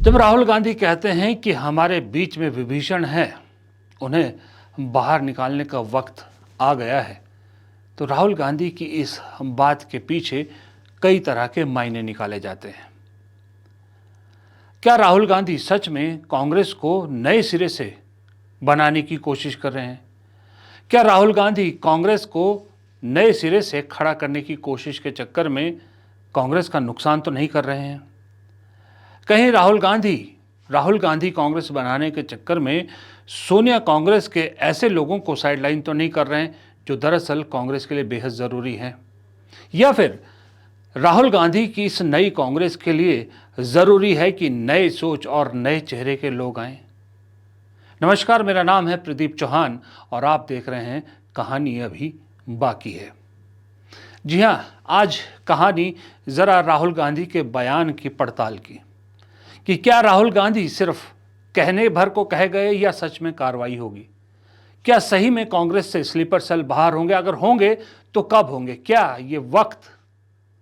जब राहुल गांधी कहते हैं कि हमारे बीच में विभीषण है, उन्हें बाहर निकालने का वक्त आ गया है, तो राहुल गांधी की इस बात के पीछे कई तरह के मायने निकाले जाते हैं। क्या राहुल गांधी सच में कांग्रेस को नए सिरे से बनाने की कोशिश कर रहे हैं? क्या राहुल गांधी कांग्रेस को नए सिरे से खड़ा करने की कोशिश के चक्कर में कांग्रेस का नुकसान तो नहीं कर रहे हैं? कहीं राहुल गांधी कांग्रेस बनाने के चक्कर में सोनिया कांग्रेस के ऐसे लोगों को साइडलाइन तो नहीं कर रहे हैं जो दरअसल कांग्रेस के लिए बेहद ज़रूरी हैं? या फिर राहुल गांधी की इस नई कांग्रेस के लिए ज़रूरी है कि नए सोच और नए चेहरे के लोग आएं? नमस्कार, मेरा नाम है प्रदीप चौहान और आप देख रहे हैं कहानी अभी बाकी है। जी हाँ, आज कहानी ज़रा राहुल गांधी के बयान की पड़ताल की कि क्या राहुल गांधी सिर्फ कहने भर को कह गए या सच में कार्रवाई होगी? क्या सही में कांग्रेस से स्लीपर सेल बाहर होंगे? अगर होंगे तो कब होंगे? क्या ये वक्त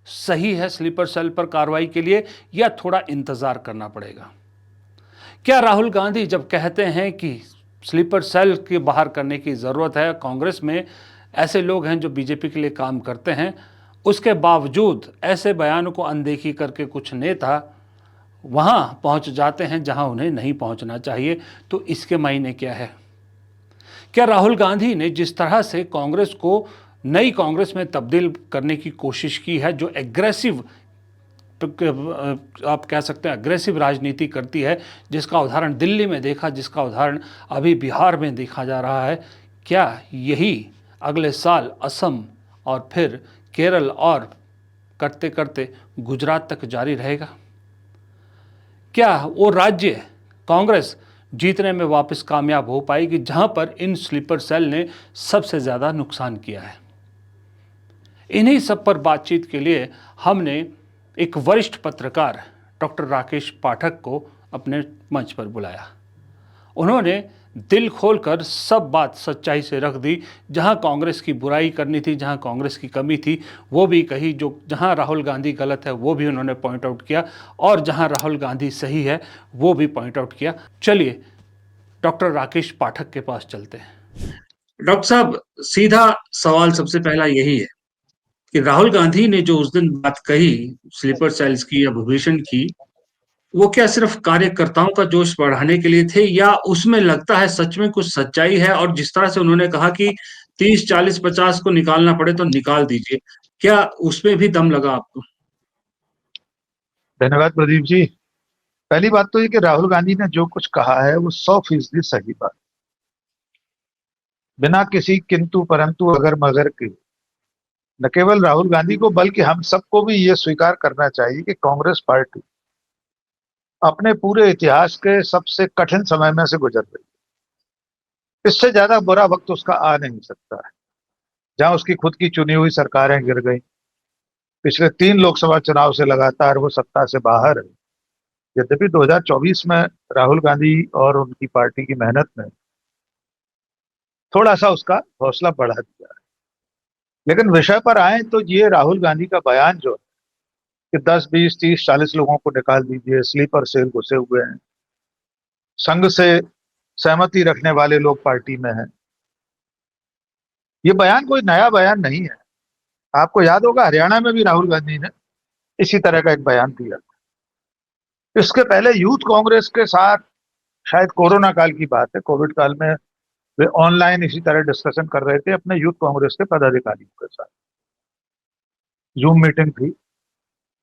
सही है स्लीपर सेल पर कार्रवाई के लिए या थोड़ा इंतजार करना पड़ेगा? क्या राहुल गांधी जब कहते हैं कि स्लीपर सेल के बाहर करने की ज़रूरत है, कांग्रेस में ऐसे लोग हैं जो बीजेपी के लिए काम करते हैं, उसके बावजूद ऐसे बयानों को अनदेखी करके कुछ नेता वहां पहुंच जाते हैं जहां उन्हें नहीं पहुंचना चाहिए, तो इसके मायने क्या है? क्या राहुल गांधी ने जिस तरह से कांग्रेस को नई कांग्रेस में तब्दील करने की कोशिश की है, जो एग्रेसिव, आप कह सकते हैं अग्रेसिव राजनीति करती है, जिसका उदाहरण दिल्ली में देखा, जिसका उदाहरण अभी बिहार में देखा जा रहा है, क्या यही अगले साल असम और फिर केरल और करते करते गुजरात तक जारी रहेगा? क्या वो राज्य कांग्रेस जीतने में वापस कामयाब हो पाएगी जहां पर इन स्लीपर सेल ने सबसे ज़्यादा नुकसान किया है? इन्हीं सब पर बातचीत के लिए हमने एक वरिष्ठ पत्रकार डॉक्टर राकेश पाठक को अपने मंच पर बुलाया। उन्होंने दिल खोलकर सब बात सच्चाई से रख दी। जहां कांग्रेस की बुराई करनी थी, जहां कांग्रेस की कमी थी, वो भी कही। जो जहां राहुल गांधी गलत है वो भी उन्होंने पॉइंट आउट किया, और जहां राहुल गांधी सही है वो भी पॉइंट आउट किया। चलिए डॉक्टर राकेश पाठक के पास चलते हैं। डॉक्टर साहब, सीधा सवाल सबसे पहला यही है कि राहुल गांधी ने जो उस दिन बात कही स्लीपर सेल्स की या भूभीषण की, वो क्या सिर्फ कार्यकर्ताओं का जोश बढ़ाने के लिए थे या उसमें लगता है सच में कुछ सच्चाई है? और जिस तरह से उन्होंने कहा कि 30, 40, 50 को निकालना पड़े तो निकाल दीजिए, क्या उसमें भी दम लगा आपको? धन्यवाद प्रदीप जी। पहली बात तो ये कि राहुल गांधी ने जो कुछ कहा है वो 100% सही बात, बिना किसी किंतु परंतु अगर मगर के। न केवल राहुल गांधी को बल्कि हम सबको भी ये स्वीकार करना चाहिए कि कांग्रेस पार्टी अपने पूरे इतिहास के सबसे कठिन समय में से गुजर रही है। इससे ज्यादा बुरा वक्त उसका आ नहीं सकता है, जहां उसकी खुद की चुनी हुई सरकारें गिर गई। पिछले 3 लोकसभा चुनाव से लगातार वो सत्ता से बाहर है। यद्यपि 2024 में राहुल गांधी और उनकी पार्टी की मेहनत ने थोड़ा सा उसका हौसला बढ़ा दिया है। लेकिन विषय पर आए तो ये राहुल गांधी का बयान जो है कि 10, 20, 30, 40 लोगों को निकाल दीजिए, स्लीपर सेल घुसे हुए हैं, संघ से सहमति रखने वाले लोग पार्टी में हैं, ये बयान कोई नया बयान नहीं है। आपको याद होगा हरियाणा में भी राहुल गांधी ने इसी तरह का एक बयान दिया। इसके पहले यूथ कांग्रेस के साथ, शायद कोरोना काल की बात है, कोविड काल में वे ऑनलाइन इसी तरह डिस्कशन कर रहे थे अपने यूथ कांग्रेस के पदाधिकारियों के साथ। जूम मीटिंग थी,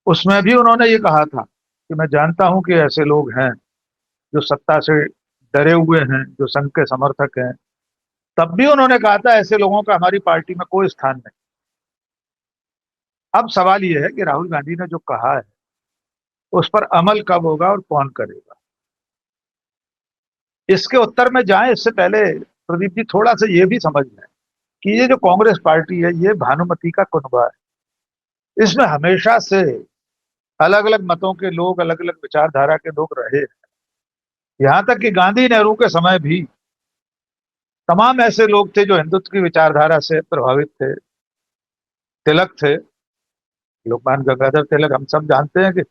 उसमें भी उन्होंने ये कहा था कि मैं जानता हूं कि ऐसे लोग हैं जो सत्ता से डरे हुए हैं, जो संघ के समर्थक हैं। तब भी उन्होंने कहा था ऐसे लोगों का हमारी पार्टी में कोई स्थान नहीं। अब सवाल यह है कि राहुल गांधी ने जो कहा है उस पर अमल कब होगा और कौन करेगा। इसके उत्तर में जाएं इससे पहले प्रदीप जी थोड़ा सा ये भी समझ लें कि ये जो कांग्रेस पार्टी है ये भानुमति का कुनबा है। इसमें हमेशा से अलग अलग मतों के लोग, अलग अलग विचारधारा के लोग रहे हैं। यहां तक कि गांधी नेहरू के समय भी तमाम ऐसे लोग थे जो हिंदुत्व की विचारधारा से प्रभावित थे। तिलक थे, लोकमान्य गंगाधर तिलक, हम सब जानते हैं कि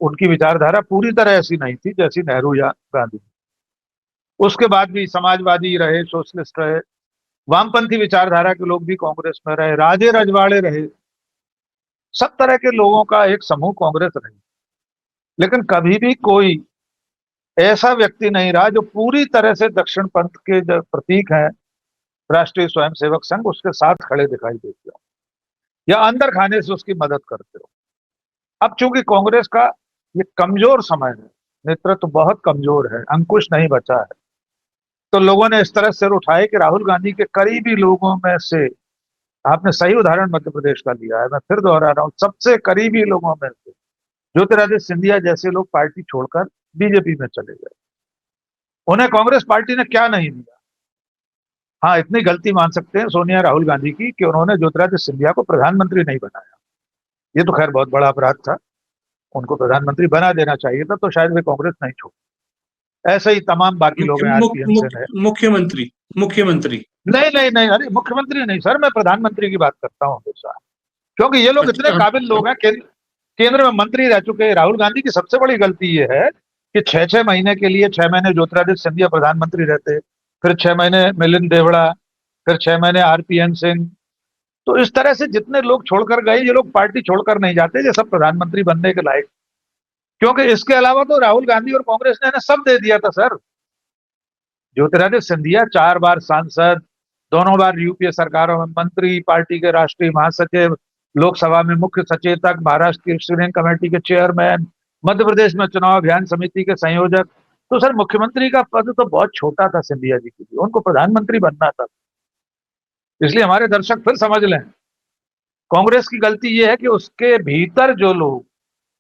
उनकी विचारधारा पूरी तरह ऐसी नहीं थी जैसी नेहरू या गांधी। उसके बाद भी समाजवादी रहे, सोशलिस्ट रहे, वामपंथी विचारधारा के लोग भी कांग्रेस में रहे, राजे रजवाड़े रहे, सब तरह के लोगों का एक समूह कांग्रेस रही। लेकिन कभी भी कोई ऐसा व्यक्ति नहीं रहा जो पूरी तरह से दक्षिण पंथ के जो प्रतीक हैं राष्ट्रीय स्वयंसेवक संघ, उसके साथ खड़े दिखाई देते हो या अंदर खाने से उसकी मदद करते हो। अब चूंकि कांग्रेस का ये कमजोर समय है, नेतृत्व बहुत कमजोर है, अंकुश नहीं बचा है, तो लोगों ने इस तरह सिर उठाए कि राहुल गांधी के करीबी लोगों में से, आपने सही उदाहरण मध्य प्रदेश का लिया है, मैं फिर दोहरा रहा हूं, सबसे करीबी लोगों में से ज्योतिरादित्य सिंधिया जैसे लोग पार्टी छोड़कर बीजेपी में चले गए। उन्हें कांग्रेस पार्टी ने क्या नहीं दिया। हाँ, इतनी गलती मान सकते हैं सोनिया राहुल गांधी की कि उन्होंने ज्योतिरादित्य सिंधिया को प्रधानमंत्री नहीं बनाया। ये तो खैर बहुत बड़ा अपराध था, उनको प्रधानमंत्री बना देना चाहिए था, तो शायद वे कांग्रेस नहीं छोड़। ऐसे ही तमाम बाकी लोग हैं, आरपीएन सिंह है। मुख्यमंत्री मुख्यमंत्री नहीं नहीं नहीं, अरे मुख्यमंत्री नहीं सर, मैं प्रधानमंत्री की बात करता हूँ हमेशा, क्योंकि ये लोग इतने अच्छा, काबिल लोग हैं, केंद्र में मंत्री रह चुके हैं। राहुल गांधी की सबसे बड़ी गलती ये है कि 6-6 महीने के लिए, 6 महीने ज्योतिरादित्य सिंधिया प्रधानमंत्री रहते, फिर 6 महीने मिलिंद देवड़ा, फिर 6 महीने आरपीएन सिंह। तो इस तरह से जितने लोग छोड़कर गए, ये लोग पार्टी छोड़कर नहीं जाते, ये सब प्रधानमंत्री बनने के लायक, क्योंकि इसके अलावा तो राहुल गांधी और कांग्रेस ने सब दे दिया था सर। ज्योतिरादित्य सिंधिया 4 बार सांसद, दोनों बार यूपीए सरकारों में मंत्री, पार्टी के राष्ट्रीय महासचिव, लोकसभा में मुख्य सचेतक, महाराष्ट्र की स्टीयरिंग कमेटी के चेयरमैन, मध्य प्रदेश में चुनाव अभियान समिति के संयोजक। तो सर मुख्यमंत्री का पद तो बहुत छोटा था सिंधिया जी के लिए, उनको प्रधानमंत्री बनना था। इसलिए हमारे दर्शक फिर समझ लें, कांग्रेस की गलती यह है कि उसके भीतर जो लोग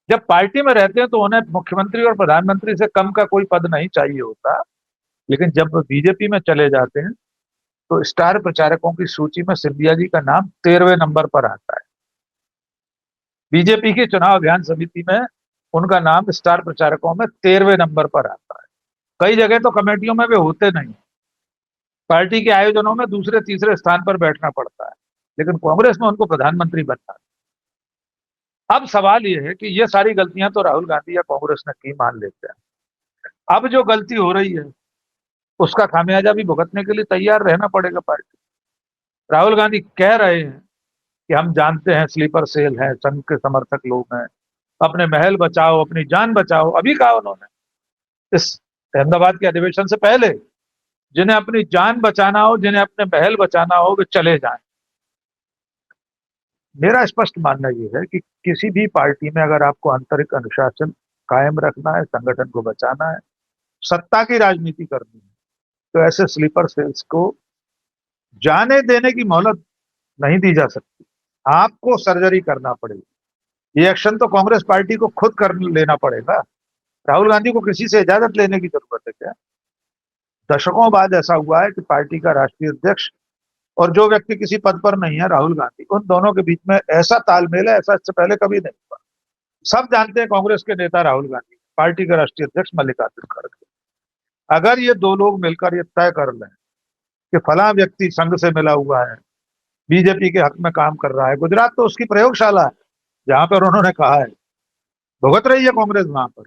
जब पार्टी में रहते हैं तो उन्हें मुख्यमंत्री और प्रधानमंत्री से कम का कोई पद नहीं चाहिए होता, लेकिन जब वो बीजेपी में चले जाते हैं तो स्टार प्रचारकों की सूची में सिंधिया जी का नाम 13वें नंबर पर आता है। बीजेपी की चुनाव अभियान समिति में उनका नाम स्टार प्रचारकों में 13वें नंबर पर आता है। कई जगह तो कमेटियों में वे होते नहीं, पार्टी के आयोजनों में दूसरे तीसरे स्थान पर बैठना पड़ता है, लेकिन कांग्रेस में उनको प्रधानमंत्री बनना है। अब सवाल यह है कि ये सारी गलतियां तो राहुल गांधी या कांग्रेस ने की, मान लेते हैं। अब जो गलती हो रही है उसका खामियाजा भी भुगतने के लिए तैयार रहना पड़ेगा पार्टी। राहुल गांधी कह रहे हैं कि हम जानते हैं स्लीपर सेल है, संघ के समर्थक लोग हैं, अपने महल बचाओ, अपनी जान बचाओ। अभी कहा उन्होंने इस अहमदाबाद के अधिवेशन से पहले, जिन्हें अपनी जान बचाना हो, जिन्हें अपने महल बचाना हो, वे चले जाएं। मेरा स्पष्ट मानना यह है कि किसी भी पार्टी में अगर आपको आंतरिक अनुशासन कायम रखना है, संगठन को बचाना है, सत्ता की राजनीति करनी है, तो ऐसे स्लीपर सेल्स को जाने देने की मोहलत नहीं दी जा सकती। आपको सर्जरी करना पड़ेगी। ये एक्शन तो कांग्रेस पार्टी को खुद कर लेना पड़ेगा। राहुल गांधी को किसी से इजाजत लेने की जरूरत है क्या? दशकों बाद ऐसा हुआ है कि पार्टी का राष्ट्रीय अध्यक्ष और जो व्यक्ति किसी पद पर नहीं है, राहुल गांधी, उन दोनों के बीच में ऐसा तालमेल है, ऐसा इससे पहले कभी नहीं हुआ। सब जानते हैं कांग्रेस के नेता राहुल गांधी, पार्टी के राष्ट्रीय अध्यक्ष मल्लिकार्जुन खड़गे। अगर ये दो लोग मिलकर ये तय कर लें कि फला व्यक्ति संघ से मिला हुआ है, बीजेपी के हक में काम कर रहा है, गुजरात तो उसकी प्रयोगशाला है जहां पर उन्होंने कहा है, भुगत रही है कांग्रेस वहां पर।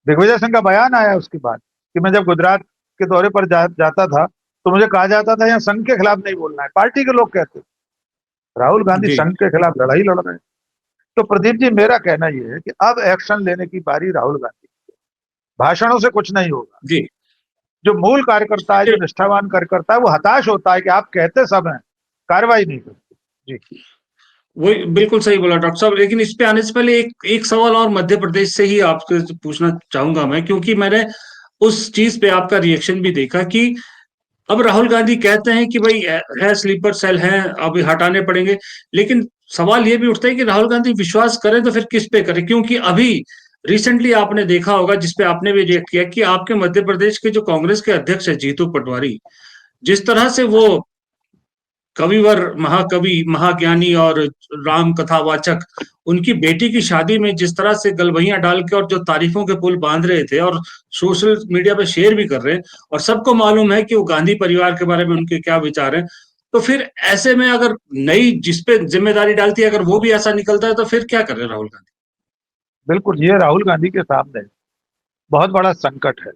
दिग्विजय सिंह का बयान आया उसके बाद कि मैं जब गुजरात के दौरे पर जाता था तो मुझे कहा जाता था यहाँ संघ के खिलाफ नहीं बोलना है, पार्टी के लोग कहते। राहुल गांधी जी संघ के खिलाफ लड़ाई लड़ रहे हैं। तो प्रदीप जी, मेरा कहना यह है कि अब एक्शन लेने की बारी राहुल गांधी की है। भाषणों से कुछ नहीं होगा। जी जो मूल कार्यकर्ता है, जो निष्ठावान कार्यकर्ता है, वो हताश होता है कि आप कहते सब हैं, कार्रवाई नहीं करते। जी, वही बिल्कुल सही बोला डॉक्टर साहब। लेकिन इस पे आने से पहले एक एक सवाल और मध्य प्रदेश से ही आपसे पूछना चाहूंगा मैं, क्योंकि मैंने उस चीज पे आपका रिएक्शन भी देखा कि अब राहुल गांधी कहते हैं कि भाई है स्लीपर सेल है, अब हटाने पड़ेंगे, लेकिन सवाल ये भी उठता है कि राहुल गांधी विश्वास करें तो फिर किस पे करें? क्योंकि अभी रिसेंटली आपने देखा होगा, जिसपे आपने भी रिएक्ट किया, कि आपके मध्य प्रदेश के जो कांग्रेस के अध्यक्ष है जीतू पटवारी, जिस तरह से वो कविवर, महाकवि, महाज्ञानी और राम कथावाचक, उनकी बेटी की शादी में जिस तरह से गलबैया डाल के और जो तारीफों के पुल बांध रहे थे और सोशल मीडिया पे शेयर भी कर रहे हैं, और सबको मालूम है कि वो गांधी परिवार के बारे में उनके क्या विचार हैं, तो फिर ऐसे में अगर नई जिसपे जिम्मेदारी डालती है, अगर वो भी ऐसा निकलता है, तो फिर क्या कर रहे हैं राहुल गांधी? बिल्कुल, ये राहुल गांधी के सामने बहुत बड़ा संकट है।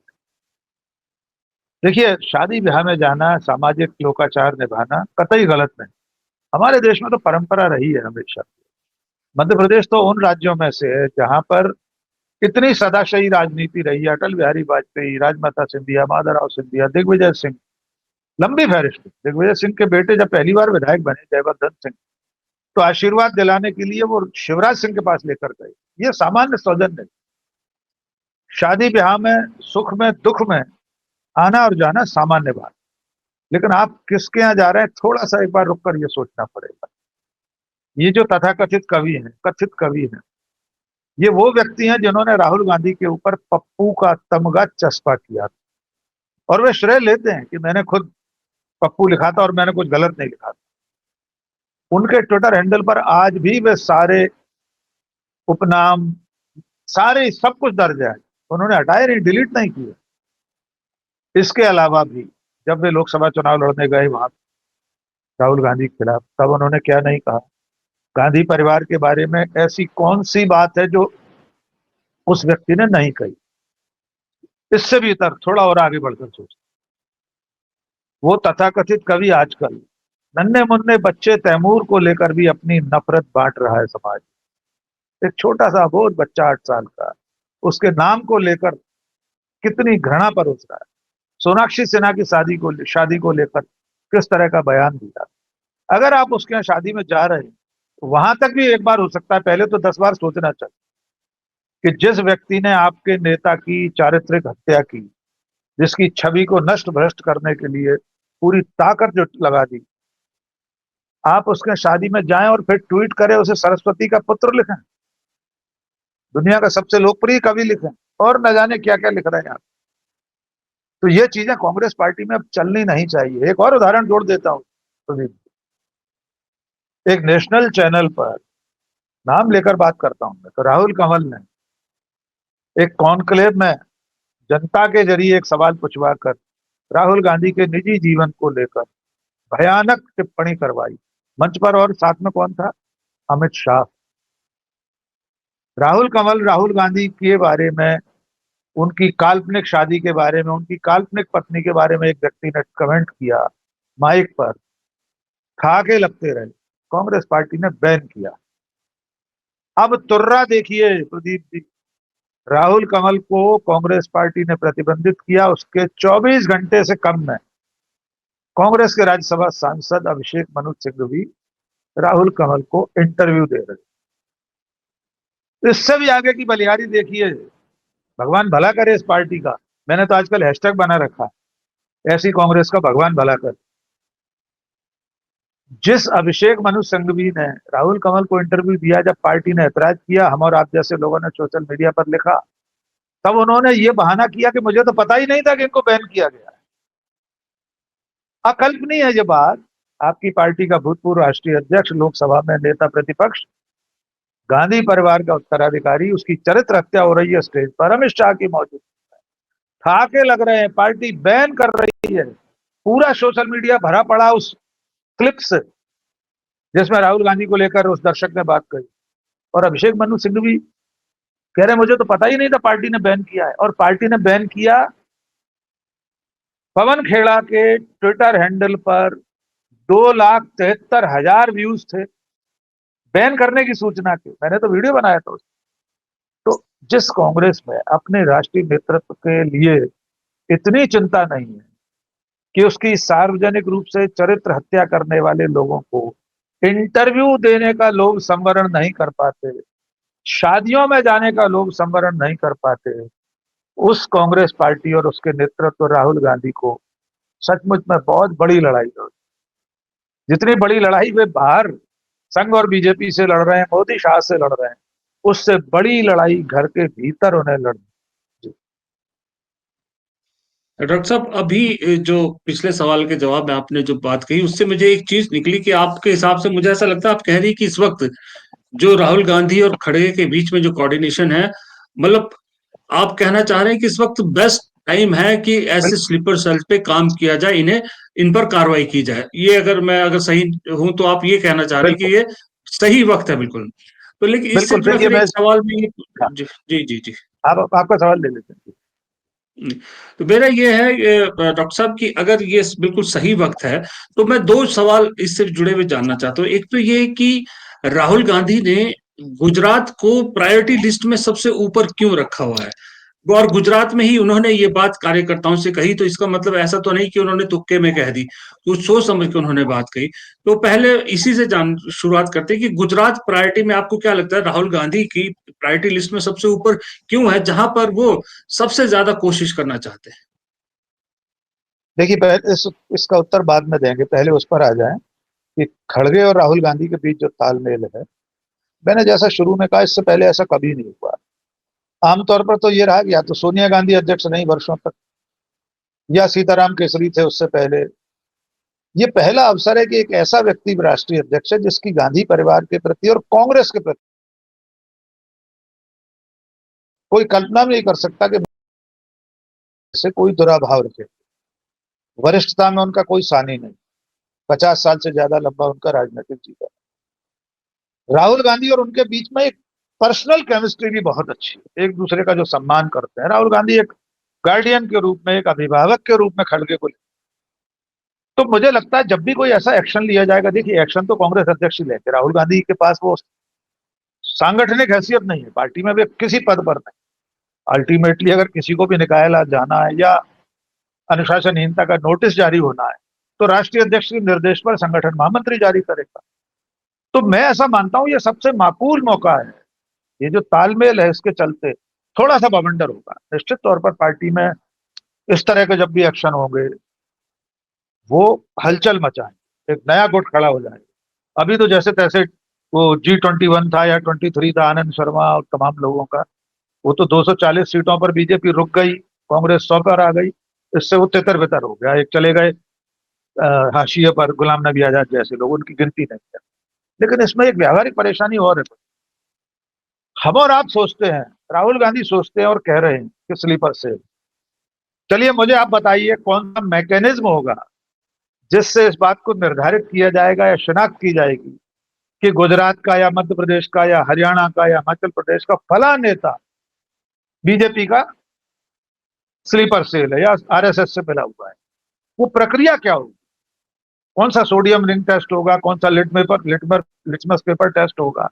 देखिए, शादी ब्याह में जाना, सामाजिक लोकाचार निभाना कतई गलत नहीं। हमारे देश में तो परंपरा रही है हमेशा। मध्य प्रदेश तो उन राज्यों में से है जहां पर इतनी सदाशही राजनीति रही है। अटल बिहारी वाजपेयी, राजमाता सिंधिया, माधवराव सिंधिया, दिग्विजय सिंह, लंबी फहरिस्त है। दिग्विजय सिंह के बेटे जब पहली बार विधायक बने, जयवर्धन सिंह, तो आशीर्वाद दिलाने के लिए वो शिवराज सिंह के पास लेकर गए। ये सामान्य सौजन्य। शादी ब्याह में, सुख में, दुख में आना और जाना सामान्य बात। लेकिन आप किसके यहाँ जा रहे हैं, थोड़ा सा एक बार रुककर ये सोचना पड़ेगा। ये जो तथाकथित कवि हैं, कथित कवि हैं, ये वो व्यक्ति हैं जिन्होंने राहुल गांधी के ऊपर पप्पू का तमगा चस्पा किया, और वे श्रेय लेते हैं कि मैंने खुद पप्पू लिखा था और मैंने कुछ गलत नहीं लिखा था। उनके ट्विटर हैंडल पर आज भी वे सारे उपनाम, सारे सब कुछ दर्ज है। उन्होंने हटाए नहीं, डिलीट नहीं किए। इसके अलावा भी जब वे लोकसभा चुनाव लड़ने गए वहां राहुल गांधी के खिलाफ, तब उन्होंने क्या नहीं कहा। गांधी परिवार के बारे में ऐसी कौन सी बात है जो उस व्यक्ति ने नहीं कही। इससे भी इतर थोड़ा और आगे बढ़कर सोच, वो तथाकथित कवि आजकल नन्हे मुन्ने बच्चे तैमूर को लेकर भी अपनी नफरत बांट रहा है समाज। एक छोटा सा अबोध बच्चा 8 साल का, उसके नाम को लेकर कितनी घृणा परोस रहा है। सोनाक्षी सिन्हा की शादी को लेकर किस तरह का बयान दिया। अगर आप उसके यहाँ शादी में जा रहे हैं तो वहां तक भी एक बार हो सकता है, पहले तो 10 बार सोचना चाहिए कि जिस व्यक्ति ने आपके नेता की चारित्रिक हत्या की, जिसकी छवि को नष्ट भ्रष्ट करने के लिए पूरी ताकत जो लगा दी, आप उसके शादी में जाएं और फिर ट्वीट करें, उसे सरस्वती का पुत्र लिखें, दुनिया का सबसे लोकप्रिय कवि लिखें, और न जाने क्या क्या लिख रहे हैं आप। तो ये चीजें कांग्रेस पार्टी में अब चलनी नहीं चाहिए। एक और उदाहरण जोड़ देता हूं सुदीप, एक नेशनल चैनल पर, नाम लेकर बात करता हूं मैं, तो राहुल कंवल ने एक कॉन्क्लेव में जनता के जरिए एक सवाल पूछवाकर राहुल गांधी के निजी जीवन को लेकर भयानक टिप्पणी करवाई मंच पर। और साथ में कौन था? अमित शाह। राहुल कंवल राहुल गांधी के बारे में, उनकी काल्पनिक शादी के बारे में, उनकी काल्पनिक पत्नी के बारे में एक व्यक्ति ने कमेंट किया माइक पर, खाके लगते रहे, कांग्रेस पार्टी ने बैन किया। अब तुर्रा देखिए प्रदीप जी, राहुल कंवल को कांग्रेस पार्टी ने प्रतिबंधित किया, उसके 24 घंटे से कम में कांग्रेस के राज्यसभा सांसद अभिषेक मनु सिंघवी राहुल कंवल को इंटरव्यू दे रहे। इससे भी आगे की बलिहारी देखिए, भगवान भला करे इस पार्टी का। मैंने तो आजकल हैशटैग बना रखा है, ऐसी कांग्रेस का भगवान भला करे। जिस अभिषेक मनु सिंघवी ने राहुल कंवल को इंटरव्यू दिया, जब पार्टी ने ऐतराज किया, हम और आप जैसे लोगों ने सोशल मीडिया पर लिखा, तब उन्होंने ये बहाना किया कि मुझे तो पता ही नहीं था कि इनको बैन किया गया है। अकल्पनीय है ये बात। आपकी पार्टी का भूतपूर्व राष्ट्रीय अध्यक्ष, लोकसभा में नेता प्रतिपक्ष, गांधी परिवार का उत्तराधिकारी, उसकी चरित्र हत्या हो रही है स्टेज पर, अमित शाह की मौजूदगी में, ठाके लग रहे हैं, पार्टी बैन कर रही है। पूरा सोशल मीडिया भरा पड़ा उस क्लिप से जिसमें राहुल गांधी को लेकर उस दर्शक ने बात कही, और अभिषेक मनु सिंघवी कह रहे मुझे तो पता ही नहीं था पार्टी ने बैन किया है। और पार्टी ने बैन किया। पवन खेड़ा के ट्विटर हैंडल पर 2,73,000 व्यूज थे बैन करने की सूचना के। मैंने तो वीडियो बनाया था उसमें। तो जिस कांग्रेस में अपने राष्ट्रीय नेतृत्व के लिए इतनी चिंता नहीं है कि उसकी सार्वजनिक रूप से चरित्र हत्या करने वाले लोगों को इंटरव्यू देने का लोग संवरण नहीं कर पाते, शादियों में जाने का लोग संवरण नहीं कर पाते, उस कांग्रेस पार्टी और उसके नेतृत्व राहुल गांधी को सचमुच में बहुत बड़ी लड़ाई लड़, जितनी बड़ी लड़ाई वे बाहर संघ और बीजेपी से लड़ रहे हैं, मोदी शाह से लड़ रहे हैं, उससे बड़ी लड़ाई घर के भीतर उन्हें लड़नी। डॉक्टर साहब, अभी जो पिछले सवाल के जवाब में आपने जो बात कही, उससे मुझे एक चीज निकली कि आपके हिसाब से मुझे ऐसा लगता है आप कह रही कि इस वक्त जो राहुल गांधी और खड़गे के बीच में जो कोऑर्डिनेशन है, मतलब आप कहना चाह रहे हैं कि इस वक्त बेस्ट टाइम है कि ऐसे स्लीपर सेल पे काम किया जाए, इन्हें इन पर कार्रवाई की जाए। ये अगर मैं सही हूं तो आप ये कहना चाह रहे हैं कि बिल्कुल ये सही वक्त है। बिल्कुल। तो लेकिन इससे बिल्कुल, जुड़ा देखिए फिर मैं, एक सवाल भी हाँ, जी, जी, जी, जी। आप आपका सवाल ले लेते हैं। तो मेरा ये है डॉक्टर साहब कि अगर ये बिल्कुल सही वक्त है, तो मैं 2 सवाल इससे जुड़े हुए जानना चाहता हूँ। एक तो ये कि राहुल गांधी ने गुजरात को प्रायोरिटी लिस्ट में सबसे ऊपर क्यों रखा हुआ है? और गुजरात में ही उन्होंने ये बात कार्यकर्ताओं से कही, तो इसका मतलब ऐसा तो नहीं कि उन्होंने तुक्के में कह दी, कुछ सोच समझ के उन्होंने बात कही। तो पहले इसी से शुरुआत करते हैं कि गुजरात प्रायोरिटी में आपको क्या लगता है राहुल गांधी की प्रायोरिटी लिस्ट में सबसे ऊपर क्यों है, जहां पर वो सबसे ज्यादा कोशिश करना चाहते हैं? देखिए, पहले इसका उत्तर बाद में देंगे, पहले उस पर आ जाएं कि खड़गे और राहुल गांधी के बीच जो तालमेल है। मैंने जैसा शुरू में कहा, इससे पहले ऐसा कभी नहीं हुआ। आमतौर पर तो ये रहा कि या तो सोनिया गांधी अध्यक्ष नहीं वर्षों तक, या सीताराम केसरी थे उससे पहले। ये पहला अवसर है कि एक ऐसा व्यक्ति राष्ट्रीय अध्यक्ष है जिसकी गांधी परिवार के प्रति और कांग्रेस के प्रति कोई कल्पना भी नहीं कर सकता कि से कोई दुराभाव रखे। वरिष्ठता में उनका कोई सानी नहीं, 50 साल से ज्यादा लंबा उनका राजनीतिक जीवन। राहुल गांधी और उनके बीच में एक पर्सनल केमिस्ट्री भी बहुत अच्छी है, एक दूसरे का जो सम्मान करते हैं। राहुल गांधी एक गार्डियन के रूप में, एक अभिभावक के रूप में खड़गे को, तो मुझे लगता है जब भी कोई ऐसा एक्शन लिया जाएगा, देखिए एक्शन तो कांग्रेस अध्यक्ष ही लेंगे, राहुल गांधी के पास वो सांगठनिक हैसियत नहीं है पार्टी में, वे किसी पद पर नहीं। अल्टीमेटली अगर किसी को भी निकाला जाना है या अनुशासनहीनता का नोटिस जारी होना है, तो राष्ट्रीय अध्यक्ष के निर्देश पर संगठन महामंत्री जारी करेगा। तो मैं ऐसा मानता हूं ये सबसे माकूल मौका है। ये जो तालमेल है, इसके चलते थोड़ा सा बवंडर होगा निश्चित तौर पर पार्टी में। इस तरह के जब भी एक्शन होंगे, वो हलचल मचाएंगे, एक नया गुट खड़ा हो जाएगा। अभी तो जैसे तैसे वो G21 था या 23 था, आनंद शर्मा और तमाम लोगों का, वो तो 240 सीटों पर बीजेपी रुक गई, कांग्रेस 100 पर आ गई। इससे वो तितर बितर हो गया, एक चले गए हाशिए पर गुलाम नबी आजाद जैसे लोग, उनकी गिनती नहीं है। लेकिन इसमें एक व्यावहारिक परेशानी और है। हम और आप सोचते हैं, राहुल गांधी सोचते हैं और कह रहे हैं कि स्लीपर सेल। चलिए मुझे आप बताइए कौन सा मैकेनिज्म होगा जिससे इस बात को निर्धारित किया जाएगा या शिनाख्त की जाएगी कि गुजरात का या मध्य प्रदेश का या हरियाणा का या हिमाचल प्रदेश का फला नेता बीजेपी का स्लीपर सेल है या आरएसएस से मिला हुआ है। वो प्रक्रिया क्या होगी? कौन सा सोडियम रिंग टेस्ट होगा, कौन सा लिटमस पेपर टेस्ट होगा?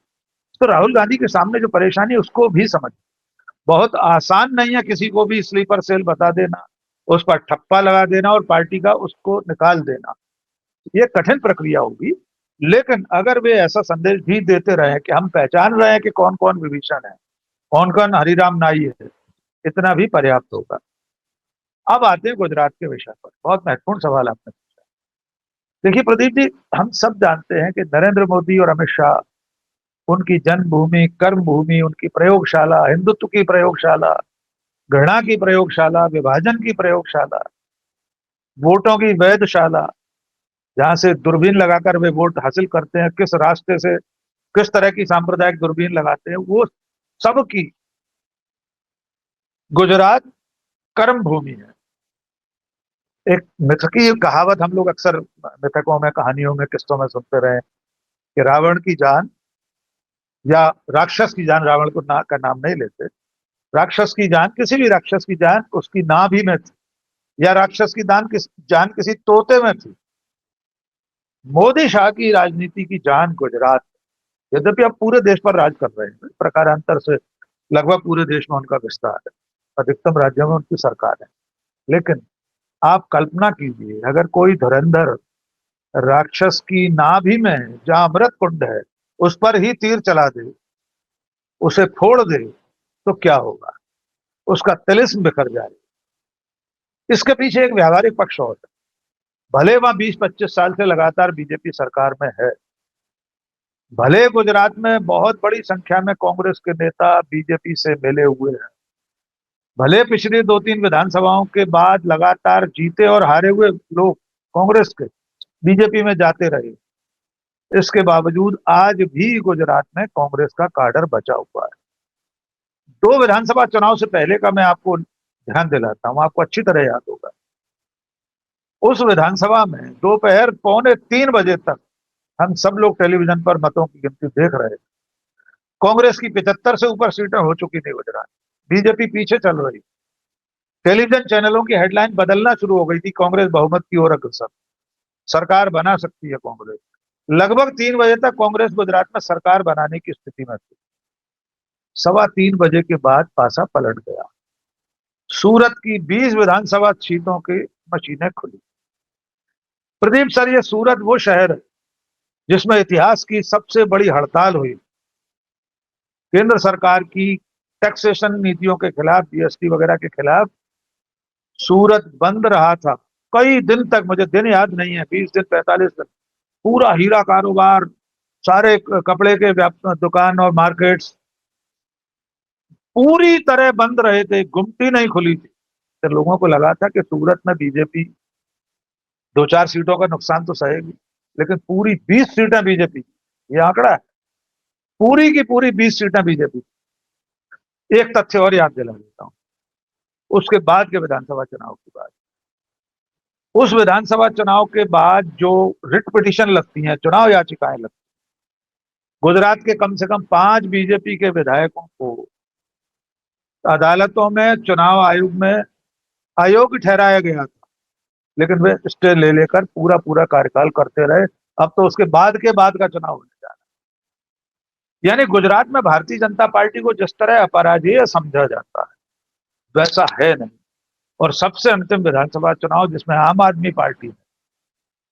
तो राहुल गांधी के सामने जो परेशानी है उसको भी समझ, बहुत आसान नहीं है किसी को भी स्लीपर सेल बता देना, उस पर ठप्पा लगा देना और पार्टी का उसको निकाल देना। ये कठिन प्रक्रिया होगी। लेकिन अगर वे ऐसा संदेश भी देते रहे कि हम पहचान रहे हैं कि कौन कौन विभीषण है, कौन कौन हरिराम नाई है, इतना भी पर्याप्त होगा। अब आते हैं गुजरात के विषय पर, बहुत महत्वपूर्ण सवाल आपने पूछा। देखिए प्रदीप जी, हम सब जानते हैं कि नरेंद्र मोदी और अमित शाह, उनकी जन्मभूमि, कर्मभूमि, उनकी प्रयोगशाला, हिंदुत्व की प्रयोगशाला, घृणा की प्रयोगशाला, विभाजन की प्रयोगशाला, वोटों की वैधशाला, जहां से दूरबीन लगाकर वे वोट हासिल करते हैं, किस रास्ते से, किस तरह की सांप्रदायिक दूरबीन लगाते हैं, वो सब की गुजरात कर्म भूमि है। एक मिथ की कहावत हम लोग अक्सर मिथकों में, कहानियों में, किस्तों में सुनते रहे कि रावण की जान या राक्षस की जान, रावण को का नाम नहीं लेते, राक्षस की जान, किसी भी राक्षस की जान उसकी नाभि में थी, या राक्षस की जान किसी तोते में थी। मोदी शाह की राजनीति की जान गुजरात, यद्यपि अब पूरे देश पर राज कर रहे हैं, प्रकारांतर से लगभग पूरे देश में उनका विस्तार है, अधिकतम राज्यों में उनकी सरकार है। लेकिन आप कल्पना कीजिए, अगर कोई धुरंधर राक्षस की नाभि में जहां अमृत कुंड है उस पर ही तीर चला दे, उसे फोड़ दे, तो क्या होगा? उसका तिलिस्म बिखर जाए। इसके पीछे एक व्यावहारिक पक्ष और है। भले वह 20-25 साल से लगातार बीजेपी सरकार में है, भले गुजरात में बहुत बड़ी संख्या में कांग्रेस के नेता बीजेपी से मिले हुए हैं, भले पिछली 2-3 विधानसभाओं के बाद लगातार जीते और हारे हुए लोग कांग्रेस के बीजेपी में जाते रहे, इसके बावजूद आज भी गुजरात में कांग्रेस का काडर बचा हुआ है। 2 विधानसभा चुनाव से पहले का मैं आपको ध्यान दिलाता हूं, आपको अच्छी तरह याद होगा। उस विधानसभा में दोपहर 2:45 बजे तक हम सब लोग टेलीविजन पर मतों की गिनती देख रहे थे। कांग्रेस की 75 से ऊपर सीटें हो चुकी थी गुजरात, बीजेपी पीछे चल रही। टेलीविजन चैनलों की हेडलाइन बदलना शुरू हो गई थी, कांग्रेस बहुमत की ओर अग्रसर, सरकार बना सकती है कांग्रेस। लगभग 3 बजे तक कांग्रेस गुजरात में सरकार बनाने की स्थिति में थी। 3:15 बजे के बाद पासा पलट गया। सूरत की 20 विधानसभा सीटों की मशीनें खुली। प्रदीप सर, ये सूरत वो शहर है जिसमें इतिहास की सबसे बड़ी हड़ताल हुई। केंद्र सरकार की टैक्सेशन नीतियों के खिलाफ, जीएसटी वगैरह के खिलाफ सूरत बंद रहा था कई दिन तक। मुझे दिन याद नहीं है, 20 दिन 45 दिन। पूरा हीरा कारोबार, सारे कपड़े के दुकान और मार्केट्स पूरी तरह बंद रहे थे, गुमटी नहीं खुली थी। तो लोगों को लगा था कि सूरत में बीजेपी 2-4 सीटों का नुकसान तो सहेगी, लेकिन पूरी 20 सीटें बीजेपी, ये आंकड़ा है, पूरी की पूरी 20 सीटें बीजेपी। एक तथ्य और याद दिला देता हूं, उसके बाद के विधानसभा चुनाव की बात। उस विधानसभा चुनाव के बाद जो रिट पिटीशन लगती हैं, चुनाव याचिकाएं लगती हैं, गुजरात के कम से कम 5 बीजेपी के विधायकों को अदालतों में, चुनाव आयोग में अयोग्य ठहराया गया था, लेकिन वे स्टे ले लेकर पूरा पूरा कार्यकाल करते रहे। अब तो उसके बाद के बाद का चुनाव होने जा रहा है। यानी गुजरात में भारतीय जनता पार्टी को जिस तरह अपराजेय समझा जाता है वैसा है नहीं। और सबसे अंतिम विधानसभा चुनाव जिसमें आम आदमी पार्टी ने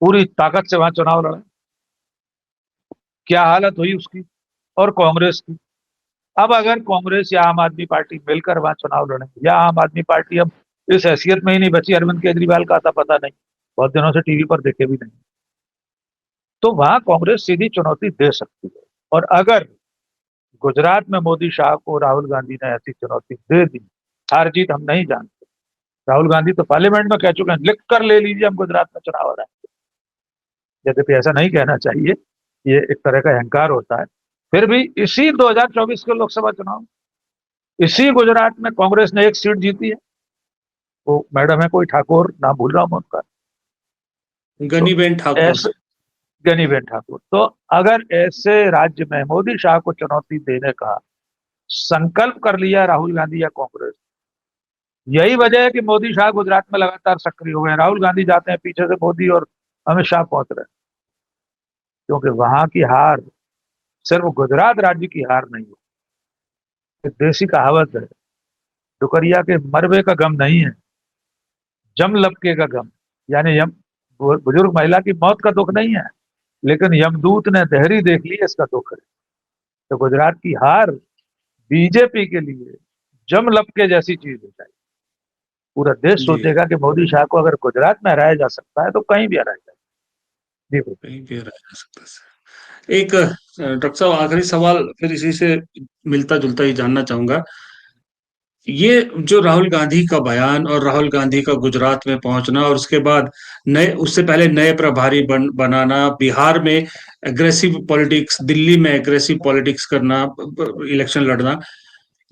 पूरी ताकत से वहां चुनाव लड़ा, क्या हालत हुई उसकी, और कांग्रेस की। अब अगर कांग्रेस या आम आदमी पार्टी मिलकर वहां चुनाव लड़ेंगे, या आम आदमी पार्टी अब इस हैसियत में ही नहीं बची, अरविंद केजरीवाल का आता पता नहीं, बहुत दिनों से टीवी पर देखे भी नहीं, तो वहां कांग्रेस सीधी चुनौती दे सकती है। और अगर गुजरात में मोदी शाह को राहुल गांधी ने ऐसी चुनौती दे दी, हार जीत हम नहीं जानते। राहुल गांधी तो पार्लियामेंट में कह चुके हैं, लिख कर ले लीजिए हम गुजरात में चुनाव हराएंगे। यद्यपि ऐसा नहीं कहना चाहिए, ये एक तरह का अहंकार होता है। फिर भी इसी 2024 के लोकसभा चुनाव, इसी गुजरात में कांग्रेस ने एक सीट जीती है, वो मैडम है कोई ठाकुर, नाम भूल रहा हूं उनका, गनीबेन ठाकुर। ऐसे गनीबेन ठाकुर। तो अगर ऐसे राज्य में मोदी शाह को चुनौती देने का संकल्प कर लिया राहुल गांधी या कांग्रेस, यही वजह है कि मोदी शाह गुजरात में लगातार सक्रिय हुए हैं। राहुल गांधी जाते हैं पीछे से, मोदी और अमित शाह पहुंच रहे हैं, क्योंकि वहां की हार सिर्फ गुजरात राज्य की हार नहीं है। एक देसी कहावत है, डुकरिया के मरबे का गम नहीं है, जम लपके का गम। यानी यम बुजुर्ग महिला की मौत का दुख नहीं है, लेकिन यमदूत ने देहरी देख ली, इसका दुख है। तो गुजरात की हार बीजेपी के लिए जम लपके जैसी चीज हो जाएगी। पूरा देश जी, सोचेगा कि मोदी शाह को अगर गुजरात में हराया जा सकता है तो कहीं भी हराया जाए। जी कहीं भी रह जा सकता है। एक डॉक्टर साहब, आखिरी सवाल फिर इसी से मिलता जुलता ही जानना चाहूंगा। ये जो राहुल गांधी का बयान और राहुल गांधी का गुजरात में पहुंचना, और उसके बाद नए, उससे पहले नए प्रभारी बनाना, बिहार में एग्रेसिव पॉलिटिक्स, दिल्ली में एग्रेसिव पॉलिटिक्स करना, इलेक्शन लड़ना,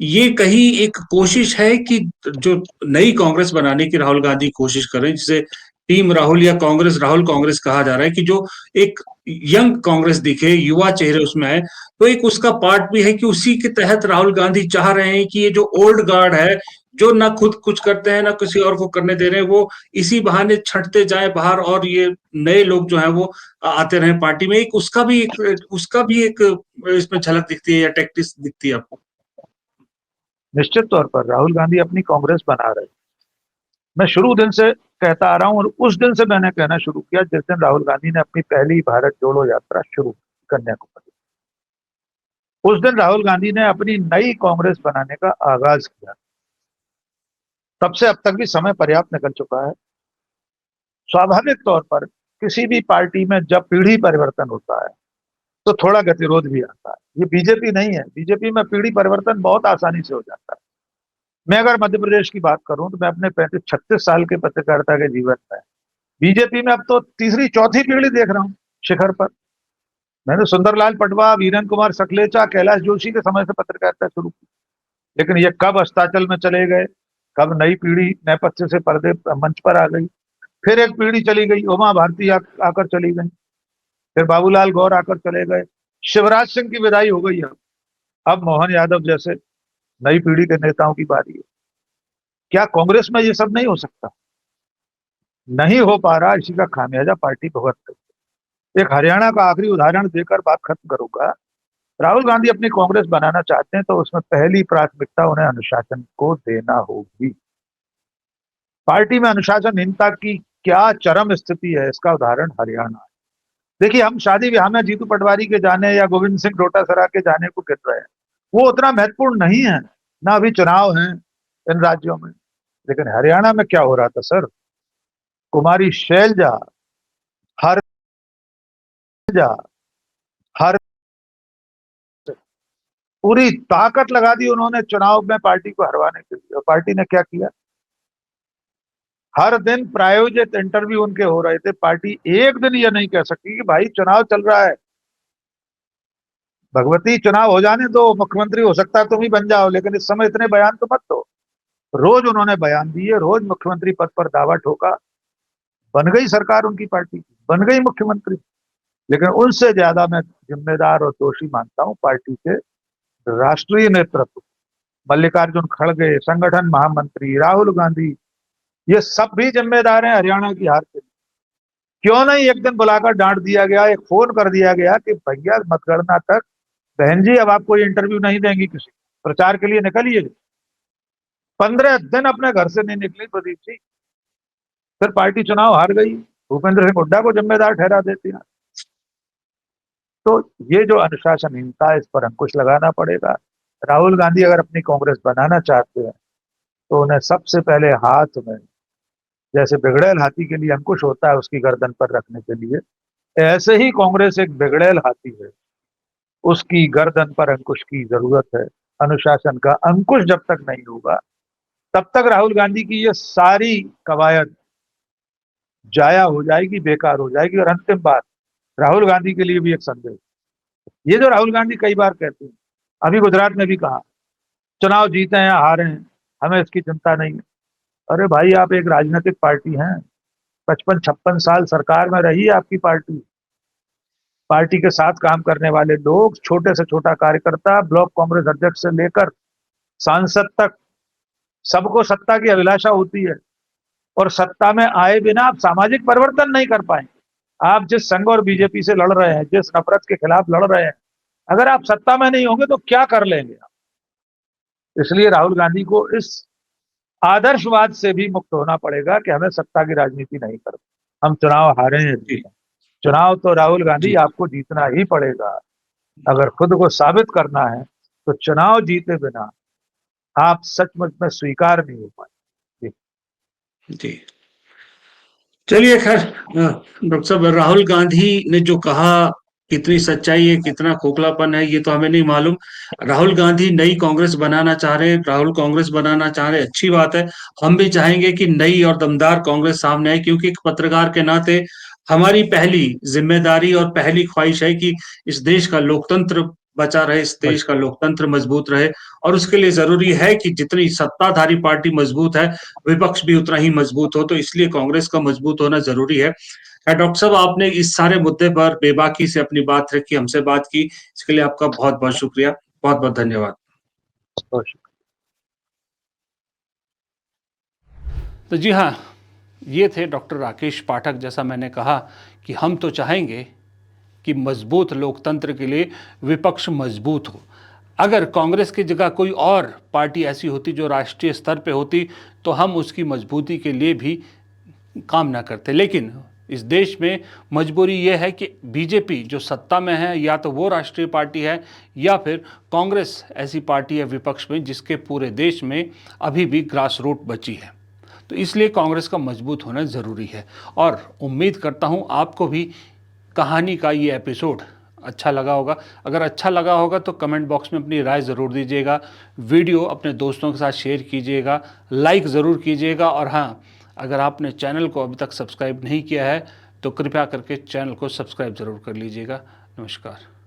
ये कहीं एक कोशिश है कि जो नई कांग्रेस बनाने की राहुल गांधी कोशिश कर रहे हैं, जिसे टीम राहुल या कांग्रेस, राहुल कांग्रेस कहा जा रहा है, कि जो एक यंग कांग्रेस दिखे, युवा चेहरे उसमें आए, तो एक उसका पार्ट भी है कि उसी के तहत राहुल गांधी चाह रहे हैं कि ये जो ओल्ड गार्ड है, जो ना खुद कुछ करते हैं ना किसी और को करने दे रहे हैं, वो इसी बहाने छटते जाए बाहर, और ये नए लोग जो है वो आते रहे पार्टी में। एक उसका भी एक इसमें झलक दिखती है या टैक्टिस दिखती है आपको? निश्चित तौर पर राहुल गांधी अपनी कांग्रेस बना रहे हैं। मैं शुरू दिन से कहता आ रहा हूं, और उस दिन से मैंने कहना शुरू किया जिस दिन राहुल गांधी ने अपनी पहली भारत जोड़ो यात्रा शुरू की कन्याकुमारी। उस दिन राहुल गांधी ने अपनी नई कांग्रेस बनाने का आगाज किया। तब से अब तक भी समय पर्याप्त निकल चुका है। स्वाभाविक तौर पर किसी भी पार्टी में जब पीढ़ी परिवर्तन होता है तो थोड़ा गतिरोध भी आता है। ये बीजेपी नहीं है, बीजेपी में पीढ़ी परिवर्तन बहुत आसानी से हो जाता है। मैं अगर मध्य प्रदेश की बात करूं तो मैं अपने 35-36 साल के पत्रकारिता के जीवन में बीजेपी में अब तो तीसरी चौथी पीढ़ी देख रहा हूं शिखर पर। मैंने सुंदरलाल पटवा, वीरेंद्र कुमार सकलेचा, कैलाश जोशी के समय से पत्रकारिता शुरू की, लेकिन ये कब अस्ताचल में चले गए, कब नई पीढ़ी नेपथ्य से पर्दे मंच पर आ गई, फिर एक पीढ़ी चली गई, उमा भारती आकर चली गई, फिर बाबूलाल गौर आकर चले गए, शिवराज सिंह की विदाई हो गई। अब अब मोहन यादव जैसे नई पीढ़ी के नेताओं की बारी है। क्या कांग्रेस में ये सब नहीं हो सकता? नहीं हो पा रहा, इसी का खामियाजा पार्टी भुगत रही है। एक हरियाणा का आखिरी उदाहरण देकर बात खत्म करूंगा। राहुल गांधी अपनी कांग्रेस बनाना चाहते हैं तो उसमें पहली प्राथमिकता उन्हें अनुशासन को देना होगी। पार्टी में अनुशासनहीनता की क्या चरम स्थिति है, इसका उदाहरण हरियाणा है। देखिए, हम शादी ब्याह में जीतू पटवारी के जाने या गोविंद सिंह डोटासरा के जाने को गिन रहे हैं, वो उतना महत्वपूर्ण नहीं है। ना अभी चुनाव है इन राज्यों में। लेकिन हरियाणा में क्या हो रहा था सर? कुमारी शैलजा हर जा हर पूरी ताकत लगा दी उन्होंने चुनाव में पार्टी को हरवाने के लिए। और पार्टी ने क्या किया? हर दिन प्रायोजित इंटरव्यू उनके हो रहे थे। पार्टी एक दिन ये नहीं कह सकती कि भाई चुनाव चल रहा है, भगवती चुनाव हो जाने दो, मुख्यमंत्री हो सकता है तुम ही बन जाओ, लेकिन इस समय इतने बयान तो मत दो। रोज उन्होंने बयान दिए, रोज मुख्यमंत्री पद पर दावा ठोका। बन गई सरकार उनकी पार्टी की, बन गई मुख्यमंत्री। लेकिन उनसे ज्यादा मैं जिम्मेदार और दोषी मानता हूं पार्टी के राष्ट्रीय नेतृत्व, मल्लिकार्जुन खड़गे, संगठन महामंत्री राहुल गांधी, ये सब भी जिम्मेदार हैं हरियाणा की हार के लिए। क्यों नहीं एक दिन बुलाकर डांट दिया गया, एक फोन कर दिया गया कि भैया मतगणना तक बहन जी अब आप कोई इंटरव्यू नहीं देंगी, किसी प्रचार के लिए निकलिए। 15 दिन अपने घर से नहीं निकली प्रदीप जी, फिर पार्टी चुनाव हार गई। भूपेंद्र सिंह हुड्डा को जिम्मेदार ठहरा देते हैं। तो ये जो अनुशासनहीनता है, इस पर अंकुश लगाना पड़ेगा। राहुल गांधी अगर अपनी कांग्रेस बनाना चाहते हैं तो उन्हें सबसे पहले हाथ में, जैसे बिगड़ैल हाथी के लिए अंकुश होता है उसकी गर्दन पर रखने के लिए, ऐसे ही कांग्रेस एक बिगड़ैल हाथी है, उसकी गर्दन पर अंकुश की जरूरत है। अनुशासन का अंकुश जब तक नहीं होगा तब तक राहुल गांधी की ये सारी कवायद जाया हो जाएगी, बेकार हो जाएगी। और अंतिम बात, राहुल गांधी के लिए भी एक संदेश, ये जो राहुल गांधी कई बार कहते हैं, अभी गुजरात में भी कहा, चुनाव जीते हैं या हारे हैं हमें इसकी चिंता नहीं है। अरे भाई, आप एक राजनीतिक पार्टी हैं, 55-56 साल सरकार में रही है आपकी पार्टी। पार्टी के साथ काम करने वाले लोग, छोटे से छोटा कार्यकर्ता, ब्लॉक कांग्रेस अध्यक्ष से लेकर सांसद तक, सबको सत्ता की अभिलाषा होती है। और सत्ता में आए बिना आप सामाजिक परिवर्तन नहीं कर पाएंगे। आप जिस संघ और बीजेपी से लड़ रहे हैं, जिस नफरत के खिलाफ लड़ रहे हैं, अगर आप सत्ता में नहीं होंगे तो क्या कर लेंगे आप? इसलिए राहुल गांधी को इस आदर्शवाद से भी मुक्त होना पड़ेगा कि हमें सत्ता की राजनीति नहीं करनी। हम चुनाव हारे हैं, जी चुनाव तो राहुल गांधी जी आपको जीतना ही पड़ेगा। अगर खुद को साबित करना है तो चुनाव जीते बिना आप सचमुच में स्वीकार नहीं हो पाए। जी। चलिए खैर, डॉक्टर साहब, राहुल गांधी ने जो कहा, कितनी सच्चाई है कितना खोखलापन है ये तो हमें नहीं मालूम। राहुल गांधी नई कांग्रेस बनाना चाह रहे हैं, राहुल कांग्रेस बनाना चाह रहे हैं, अच्छी बात है। हम भी चाहेंगे कि नई और दमदार कांग्रेस सामने आए, क्योंकि एक पत्रकार के नाते हमारी पहली जिम्मेदारी और पहली ख्वाहिश है कि इस देश का लोकतंत्र बचा रहे, इस देश का लोकतंत्र मजबूत रहे। और उसके लिए जरूरी है कि जितनी सत्ताधारी पार्टी मजबूत है, विपक्ष भी उतना ही मजबूत हो। तो इसलिए कांग्रेस का मजबूत होना जरूरी है। डॉक्टर साहब, आपने इस सारे मुद्दे पर बेबाकी से अपनी बात रखी, हमसे बात की, इसके लिए आपका बहुत बहुत शुक्रिया, बहुत बहुत धन्यवाद। बहुत तो जी हाँ, ये थे डॉक्टर राकेश पाठक। जैसा मैंने कहा कि हम तो चाहेंगे कि मजबूत लोकतंत्र के लिए विपक्ष मजबूत हो। अगर कांग्रेस की जगह कोई और पार्टी ऐसी होती जो राष्ट्रीय स्तर पे होती तो हम उसकी मजबूती के लिए भी काम ना करते। लेकिन इस देश में मजबूरी ये है कि बीजेपी जो सत्ता में है, या तो वो राष्ट्रीय पार्टी है या फिर कांग्रेस ऐसी पार्टी है विपक्ष में जिसके पूरे देश में अभी भी ग्रास रूट बची है। तो इसलिए कांग्रेस का मजबूत होना ज़रूरी है। और उम्मीद करता हूँ आपको भी कहानी का ये एपिसोड अच्छा लगा होगा। अगर अच्छा लगा होगा तो कमेंट बॉक्स में अपनी राय ज़रूर दीजिएगा, वीडियो अपने दोस्तों के साथ शेयर कीजिएगा, लाइक ज़रूर कीजिएगा। और हाँ, अगर आपने चैनल को अभी तक सब्सक्राइब नहीं किया है तो कृपया करके चैनल को सब्सक्राइब ज़रूर कर लीजिएगा। नमस्कार।